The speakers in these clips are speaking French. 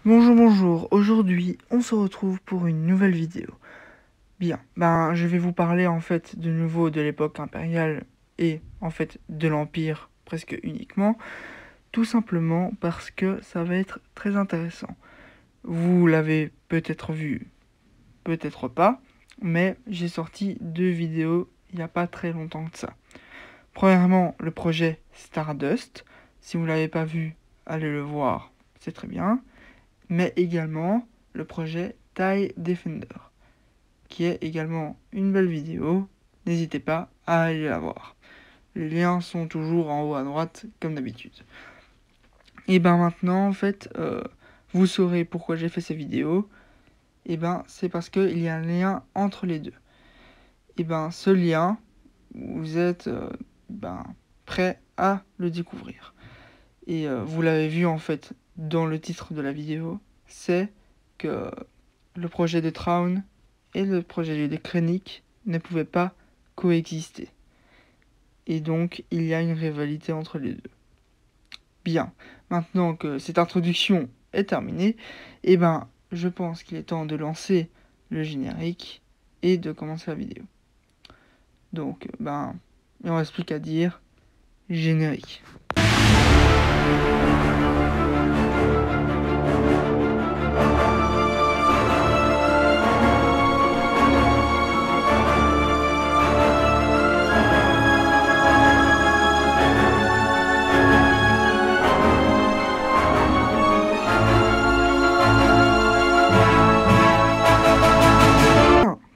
Bonjour, bonjour. Aujourd'hui, on se retrouve pour une nouvelle vidéo. Bien, je vais vous parler en fait de nouveau de l'époque impériale et en fait de l'Empire presque uniquement, tout simplement parce que ça va être très intéressant. Vous l'avez peut-être vu, peut-être pas, mais j'ai sorti 2 vidéos il n'y a pas très longtemps que ça. Premièrement, le projet Stardust. Si vous l'avez pas vu, allez le voir, c'est très bien. Mais également le projet TIE Defender, qui est également une belle vidéo. N'hésitez pas à aller la voir. Les liens sont toujours en haut à droite, comme d'habitude. Et maintenant, en fait, vous saurez pourquoi j'ai fait ces vidéos. C'est parce qu'il y a un lien entre les deux. Ce lien, vous êtes prêt à le découvrir. Et vous l'avez vu en fait dans le titre de la vidéo, c'est que le projet de Traun et le projet de Krennic ne pouvaient pas coexister. Et donc, il y a une rivalité entre les deux. Bien, maintenant que cette introduction est terminée, je pense qu'il est temps de lancer le générique et de commencer la vidéo. Donc, il ne reste plus qu'à dire générique.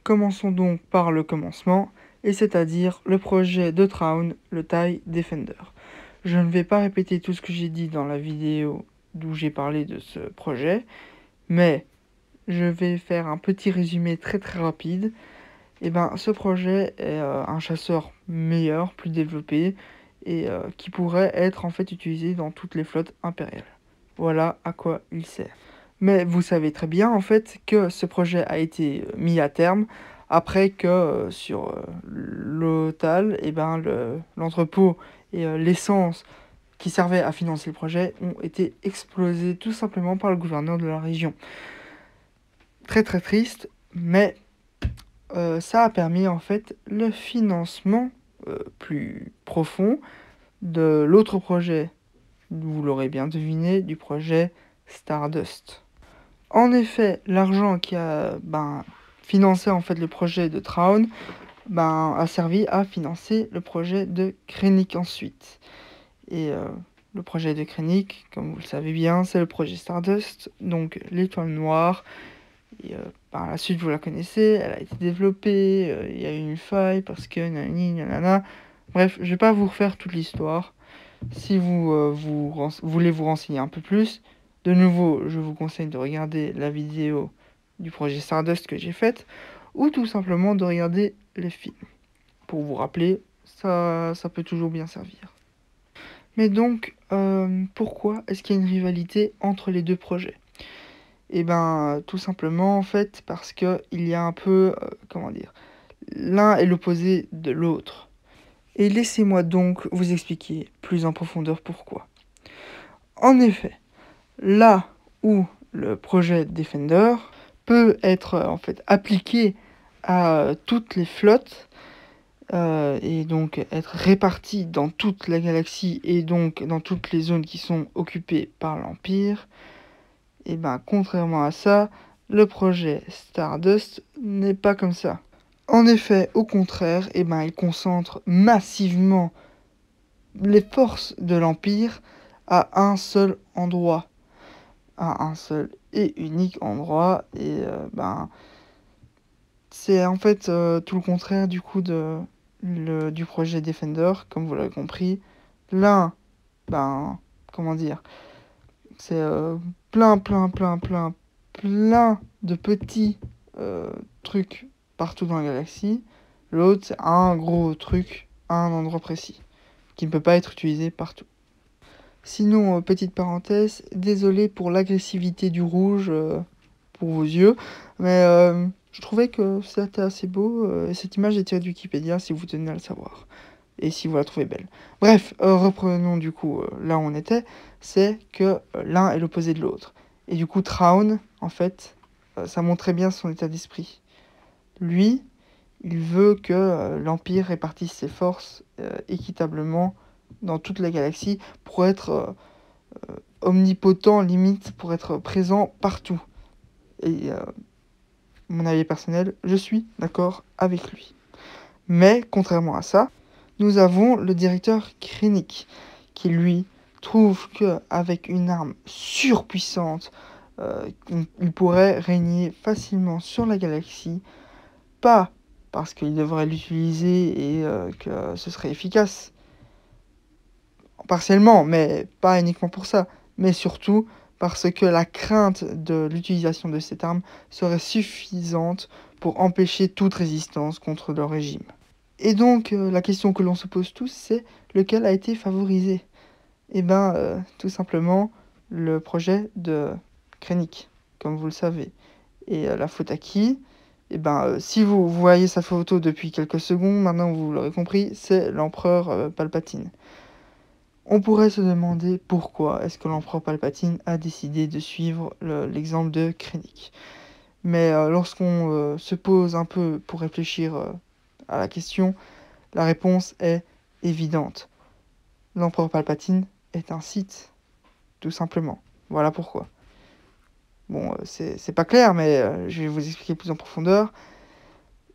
Commençons donc par le commencement, et c'est-à-dire le projet de Traun, le TIE Defender. Je ne vais pas répéter tout ce que j'ai dit dans la vidéo d'où j'ai parlé de ce projet, mais je vais faire un petit résumé très très rapide. Ce projet est un chasseur meilleur, plus développé, et qui pourrait être en fait utilisé dans toutes les flottes impériales. Voilà à quoi il sert. Mais vous savez très bien en fait que ce projet a été mis à terme après que sur l'Otal, l'entrepôt et l'essence qui servaient à financer le projet ont été explosés tout simplement par le gouverneur de la région. Très très triste, mais ça a permis en fait le financement plus profond de l'autre projet, vous l'aurez bien deviné, du projet Stardust. En effet, l'argent qui a financé en fait le projet de Traun a servi à financer le projet de Krennic ensuite. Et le projet de Krennic, comme vous le savez bien, c'est le projet Stardust, donc l'étoile noire. Et par la suite, vous la connaissez, elle a été développée, il y a eu une faille parce que nanani, nanana. Bref, je vais pas vous refaire toute l'histoire. Si vous voulez vous renseigner un peu plus, de nouveau, je vous conseille de regarder la vidéo du projet Stardust que j'ai faite, ou tout simplement de regarder les films. Pour vous rappeler, ça peut toujours bien servir. Mais donc, pourquoi est-ce qu'il y a une rivalité entre les deux projets ? Tout simplement, en fait, parce qu'il y a un peu, l'un est l'opposé de l'autre. Et laissez-moi donc vous expliquer plus en profondeur pourquoi. En effet, là où le projet Defender peut être en fait appliqué à toutes les flottes et donc être réparti dans toute la galaxie et donc dans toutes les zones qui sont occupées par l'Empire, contrairement à ça, le projet Stardust n'est pas comme ça. En effet, au contraire, il concentre massivement les forces de l'Empire à un seul endroit. À un seul et unique endroit. Et c'est en fait tout le contraire du coup du projet Defender, comme vous l'avez compris. L'un, c'est plein de petits trucs partout dans la galaxie. L'autre, c'est un gros truc à un endroit précis, qui ne peut pas être utilisé partout. Sinon, petite parenthèse, désolé pour l'agressivité du rouge pour vos yeux, mais je trouvais que c'était assez beau. Cette image est tirée de Wikipédia, si vous tenez à le savoir, et si vous la trouvez belle. Bref, reprenons du coup là où on était, c'est que l'un est l'opposé de l'autre. Et du coup, Traun, en fait, ça montrait bien son état d'esprit. Lui, il veut que l'Empire répartisse ses forces équitablement dans toute la galaxie pour être omnipotent, limite, pour être présent partout. Et mon avis personnel, je suis d'accord avec lui. Mais, contrairement à ça, nous avons le directeur Krennic, qui lui trouve qu'avec une arme surpuissante, il pourrait régner facilement sur la galaxie, pas parce qu'il devrait l'utiliser et que ce serait efficace, partiellement, mais pas uniquement pour ça, mais surtout parce que la crainte de l'utilisation de cette arme serait suffisante pour empêcher toute résistance contre le régime. Et donc, la question que l'on se pose tous, c'est lequel a été favorisé? Eh bien, tout simplement, le projet de Krennic, comme vous le savez. Et la faute à qui? Eh bien, si vous voyez sa photo depuis quelques secondes, maintenant vous l'aurez compris, c'est l'empereur Palpatine. On pourrait se demander pourquoi est-ce que l'empereur Palpatine a décidé de suivre l'exemple de Krennic. Mais lorsqu'on se pose un peu pour réfléchir à la question, la réponse est évidente. L'empereur Palpatine est un Sith, tout simplement. Voilà pourquoi. Bon, c'est pas clair, mais je vais vous expliquer plus en profondeur.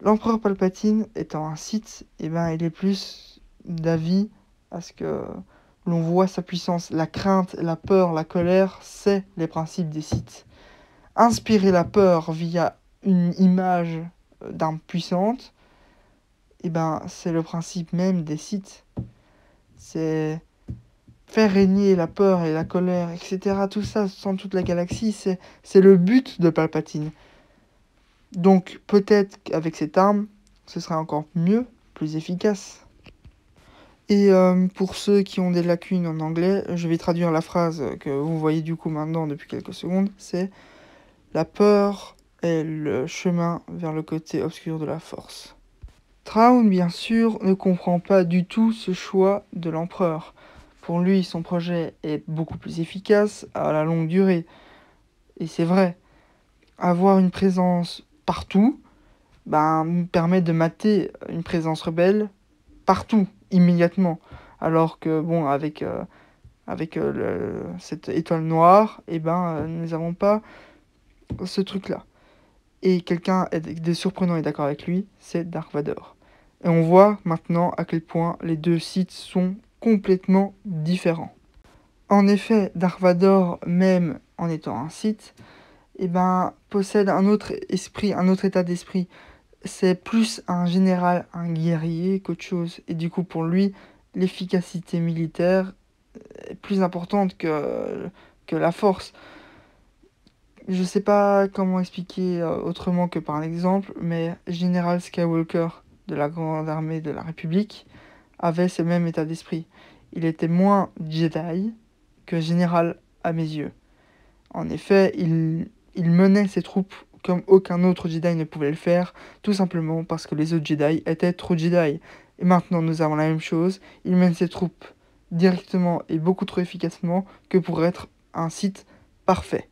L'empereur Palpatine étant un Sith, eh ben, il est plus d'avis à ce que l'on voit sa puissance. La crainte, la peur, la colère, c'est les principes des Sith. Inspirer la peur via une image d'arme puissante, eh ben, c'est le principe même des Sith. C'est faire régner la peur et la colère, etc. Tout ça sans toute la galaxie, c'est le but de Palpatine. Donc peut-être qu'avec cette arme, ce serait encore mieux, plus efficace. Et pour ceux qui ont des lacunes en anglais, je vais traduire la phrase que vous voyez du coup maintenant depuis quelques secondes. C'est « La peur est le chemin vers le côté obscur de la force ». Traun, bien sûr, ne comprend pas du tout ce choix de l'empereur. Pour lui, son projet est beaucoup plus efficace à la longue durée. Et c'est vrai, avoir une présence partout permet de mater une présence rebelle partout, immédiatement. Alors que, bon, avec cette étoile noire, nous n'avons pas ce truc-là. Et quelqu'un de surprenant est d'accord avec lui, c'est Dark Vador. Et on voit maintenant à quel point les deux sites sont complètement différents. En effet, Dark Vador, même en étant un Sith, possède un autre esprit, un autre état d'esprit. C'est plus un général, un guerrier qu'autre chose. Et du coup, pour lui, l'efficacité militaire est plus importante que la force. Je sais pas comment expliquer autrement que par un exemple, mais Général Skywalker de la Grande Armée de la République avait ce même état d'esprit. Il était moins Jedi que général à mes yeux. En effet, il menait ses troupes comme aucun autre Jedi ne pouvait le faire, tout simplement parce que les autres Jedi étaient trop Jedi. Et maintenant, nous avons la même chose. Il mène ses troupes directement et beaucoup trop efficacement que pour être un Sith parfait.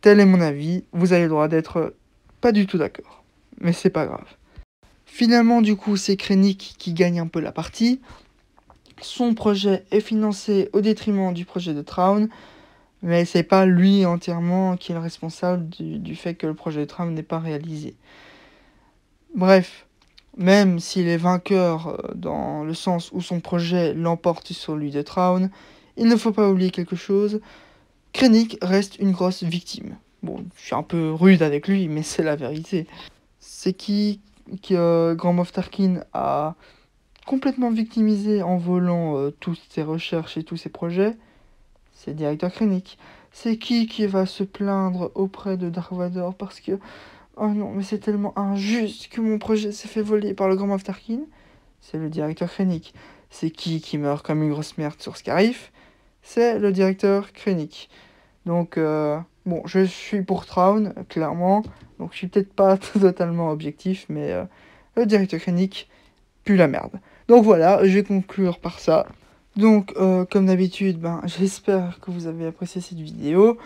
Tel est mon avis. Vous avez le droit d'être pas du tout d'accord. Mais c'est pas grave. Finalement, du coup, c'est Krennic qui gagne un peu la partie. Son projet est financé au détriment du projet de Traun. Mais c'est pas lui entièrement qui est le responsable du fait que le projet de Traun n'est pas réalisé. Bref, même s'il est vainqueur dans le sens où son projet l'emporte sur celui de Traun, il ne faut pas oublier quelque chose, Krennic reste une grosse victime. Bon, je suis un peu rude avec lui, mais c'est la vérité. C'est qui Grand Moff Tarkin a complètement victimisé en volant toutes ses recherches et tous ses projets? C'est le directeur Krennic. C'est qui va se plaindre auprès de Dark Vador parce que oh non, mais c'est tellement injuste que mon projet s'est fait voler par le Grand Moff Tarkin? C'est le directeur Krennic. C'est qui meurt comme une grosse merde sur Scarif? C'est le directeur Krennic. Donc, bon, je suis pour Traun, clairement. Donc, je suis peut-être pas totalement objectif, mais le directeur Krennic pue la merde. Donc voilà, je vais conclure par ça. Donc, comme d'habitude, j'espère que vous avez apprécié cette vidéo.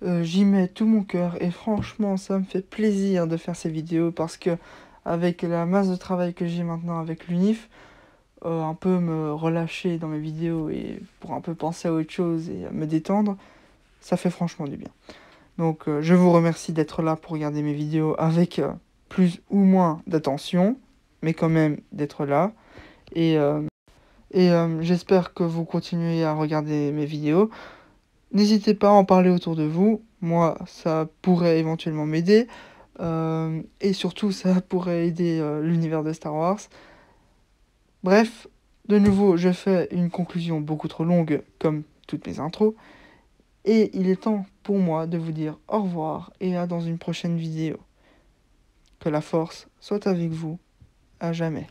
J'y mets tout mon cœur et franchement, ça me fait plaisir de faire ces vidéos parce que avec la masse de travail que j'ai maintenant avec l'UNIF, un peu me relâcher dans mes vidéos et pour un peu penser à autre chose et me détendre, ça fait franchement du bien. Donc je vous remercie d'être là pour regarder mes vidéos avec plus ou moins d'attention, mais quand même d'être là. Et, j'espère que vous continuez à regarder mes vidéos. N'hésitez pas à en parler autour de vous. Moi, ça pourrait éventuellement m'aider. Et surtout, ça pourrait aider l'univers de Star Wars. Bref, de nouveau, je fais une conclusion beaucoup trop longue, comme toutes mes intros. Et il est temps pour moi de vous dire au revoir et à dans une prochaine vidéo. Que la force soit avec vous à jamais.